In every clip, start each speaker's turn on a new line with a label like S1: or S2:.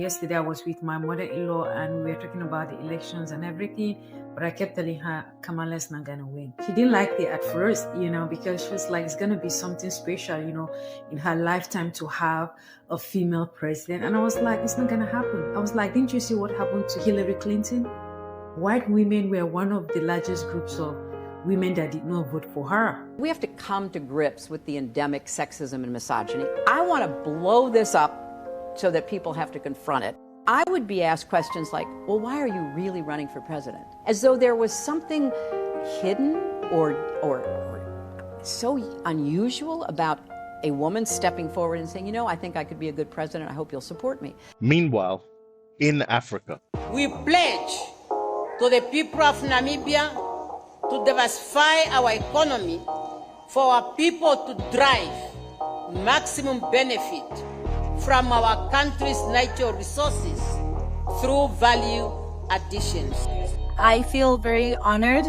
S1: Yesterday, I was with my mother-in-law and we were talking about the elections and everything. But I kept telling her, Kamala's not going to win. She didn't like it at first, because she was like, it's going to be something special, in her lifetime to have a female president. And I was like, it's not going to happen. I was like, didn't you see what happened to Hillary Clinton? White women were one of the largest groups of women that did not vote for her.
S2: We have to come to grips with the endemic sexism and misogyny. I want to blow this up so that people have to confront it. I would be asked questions like, well, why are you really running for president? As though there was something hidden or so unusual about a woman stepping forward and saying, I think I could be a good president. I hope you'll support me.
S3: Meanwhile, in Africa,
S4: we pledge to the people of Namibia to diversify our economy for our people to drive maximum benefit from our country's natural resources through value additions.
S5: I feel very honored,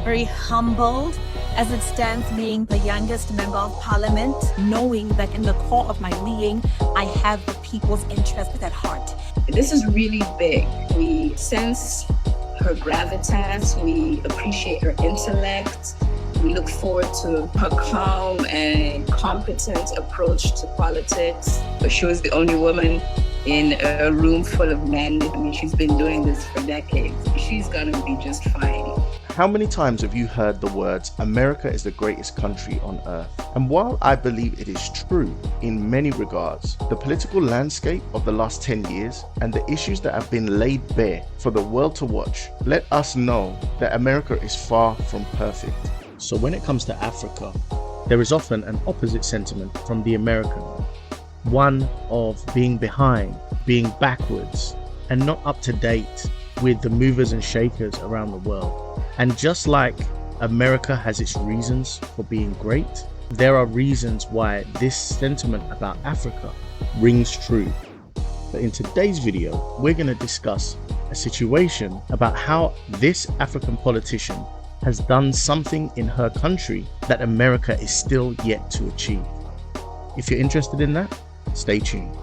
S5: very humbled as it stands being the youngest member of parliament, knowing that in the core of my being, I have the people's interest at heart.
S6: This is really big. We sense her gravitas, we appreciate her intellect. We look forward to her calm and competent approach to politics. But she was the only woman in a room full of men. I mean, she's been doing this for decades. She's gonna be just fine.
S3: how many times have you heard the words, America is the greatest country on earth? And while I believe it is true in many regards, the political landscape of the last 10 years and the issues that have been laid bare for the world to watch let us know that America is far from perfect. So when it comes to Africa, there is often an opposite sentiment from the American, one of being behind, being backwards, and not up to date with the movers and shakers around the world. And just like America has its reasons for being great, there are reasons why this sentiment about Africa rings true. But in today's video, we're going to discuss a situation about how this African politician has done something in her country that America is still yet to achieve. If you're interested in that, stay tuned.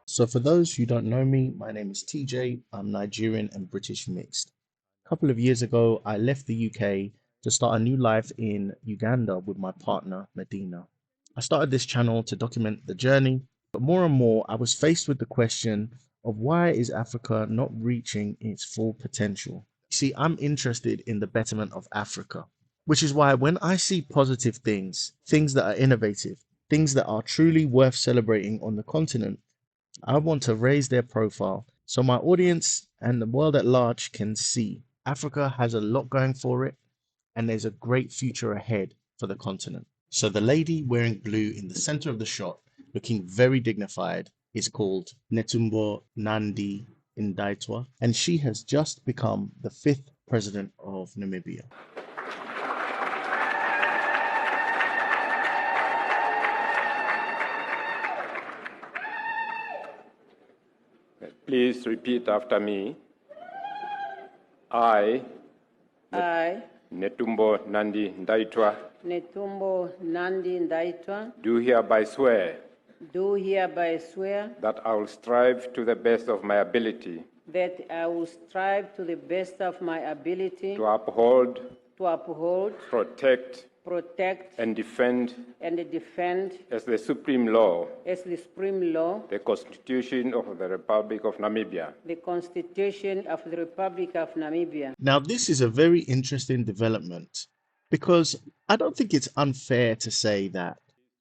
S3: So for those who don't know me, my name is TJ. I'm Nigerian and British mixed. A couple of years ago, I left the UK to start a new life in Uganda with my partner, Medina. I started this channel to document the journey, but more and more I was faced with the question of why is Africa not reaching its full potential? You see, I'm interested in the betterment of Africa, which is why when I see positive things, things that are innovative, things that are truly worth celebrating on the continent, I want to raise their profile so my audience and the world at large can see Africa has a lot going for it and there's a great future ahead for the continent. So the lady wearing blue in the center of the shot, looking very dignified, is called Netumbo Nandi-Ndaitwah, and she has just become the 5th president of Namibia.
S7: Please repeat after me. I, Netumbo Nandi-Ndaitwah, do hereby swear that I will strive to the best of my ability to uphold, protect, and defend as the supreme law the Constitution of the Republic of Namibia.
S3: Now, this is a very interesting development because I don't think it's unfair to say that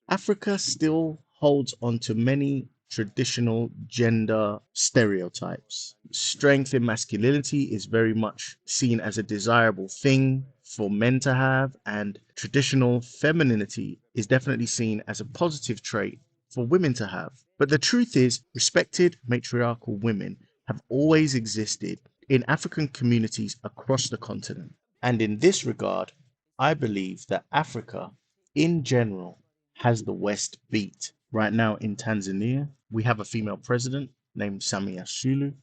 S3: Africa still holds on to many traditional gender stereotypes. Strength in masculinity is very much seen as a desirable thing for men to have, and traditional femininity is definitely seen as a positive trait for women to have. But the truth is, respected matriarchal women have always existed in African communities across the continent. And in this regard, I believe that Africa, in general, has the West beat. Right now in Tanzania, we have a female president named Samia Suluhu.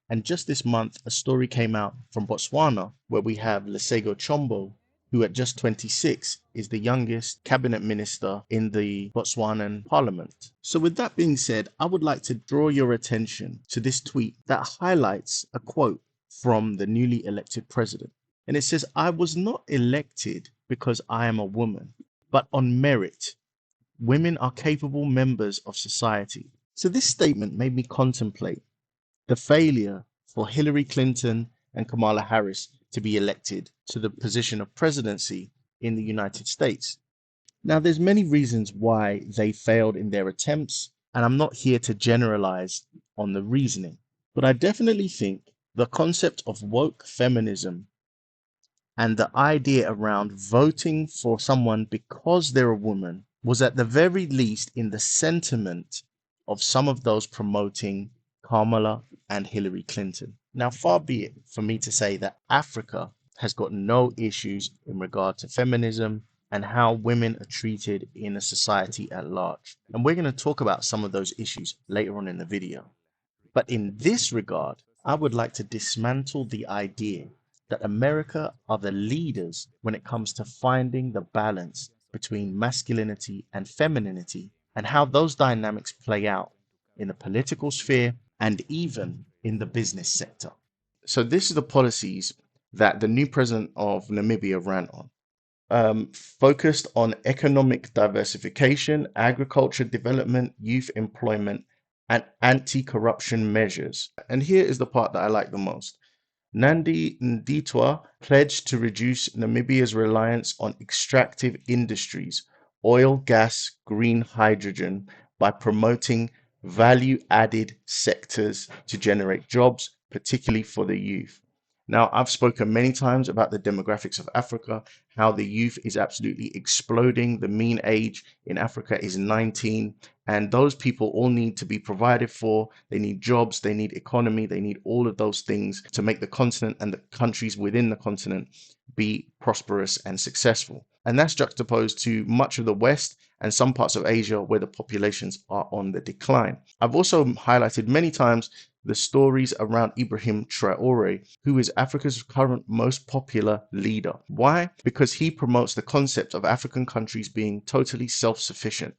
S3: And just this month, a story came out from Botswana where we have Lesego Chombo, who at just 26 is the youngest cabinet minister in the Botswanan parliament. So with that being said, I would like to draw your attention to this tweet that highlights a quote from the newly elected president. And it says, "I was not elected because I am a woman, but on merit. Women are capable members of society." So this statement made me contemplate the failure for Hillary Clinton and Kamala Harris to be elected to the position of presidency in the United States. Now, there's many reasons why they failed in their attempts, and I'm not here to generalize on the reasoning, but I definitely think the concept of woke feminism and the idea around voting for someone because they're a woman was at the very least in the sentiment of some of those promoting Kamala and Hillary Clinton. Now, far be it for me to say that Africa has got no issues in regard to feminism and how women are treated in a society at large. And we're going to talk about some of those issues later on in the video. But in this regard, I would like to dismantle the idea that America are the leaders when it comes to finding the balance between masculinity and femininity and how those dynamics play out in the political sphere and even in the business sector. So this is the policies that the new president of Namibia ran on. Focused on economic diversification, agriculture development, youth employment, and anti-corruption measures. And here is the part that I like the most. Nandi-Ndaitwah pledged to reduce Namibia's reliance on extractive industries, oil, gas, green hydrogen, by promoting value-added sectors to generate jobs, particularly for the youth. Now, I've spoken many times about the demographics of Africa, how the youth is absolutely exploding. The mean age in Africa is 19, and those people all need to be provided for. They need jobs, they need economy, they need all of those things to make the continent and the countries within the continent be prosperous and successful. And that's juxtaposed to much of the West and some parts of Asia where the populations are on the decline. I've also highlighted many times the stories around Ibrahim Traoré, who is Africa's current most popular leader. Why? Because he promotes the concept of African countries being totally self-sufficient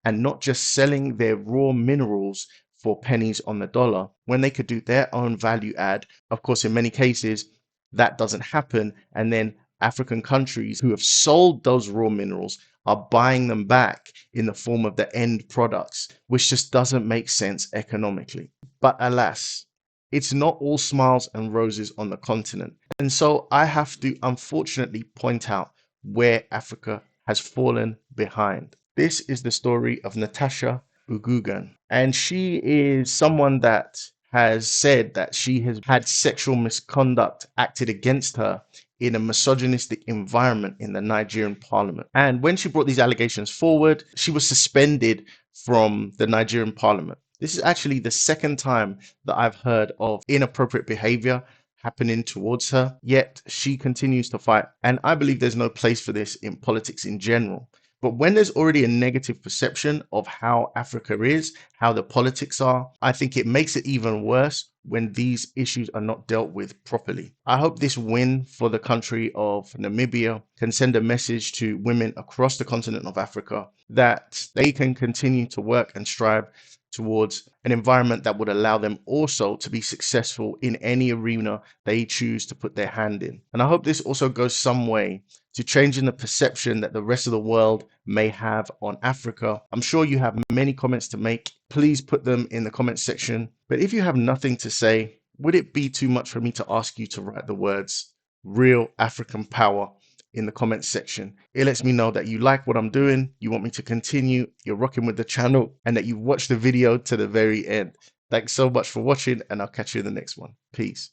S3: and not just selling their raw minerals for pennies on the dollar when they could do their own value add. Of course, in many cases, that doesn't happen. And then African countries who have sold those raw minerals are buying them back in the form of the end products, which just doesn't make sense economically. But alas, it's not all smiles and roses on the continent. And so I have to unfortunately point out where Africa has fallen behind. This is the story of Natasha Ugugan. And she is someone that has said that she has had sexual misconduct acted against her in a misogynistic environment in the Nigerian parliament. And when she brought these allegations forward, she was suspended from the Nigerian parliament. This is actually the second time that I've heard of inappropriate behavior happening towards her, yet she continues to fight. And I believe there's no place for this in politics in general. But when there's already a negative perception of how Africa is, how the politics are, I think it makes it even worse when these issues are not dealt with properly. I hope this win for the country of Namibia can send a message to women across the continent of Africa that they can continue to work and strive towards an environment that would allow them also to be successful in any arena they choose to put their hand in. And I hope this also goes some way to changing the perception that the rest of the world may have on Africa. I'm sure you have many comments to make. Please put them in the comments section. But if you have nothing to say, would it be too much for me to ask you to write the words "real African power" in the comments section? It lets me know that you like what I'm doing, you want me to continue, you're rocking with the channel, and that you've watched the video to the very end. Thanks so much for watching, and I'll catch you in the next one. Peace.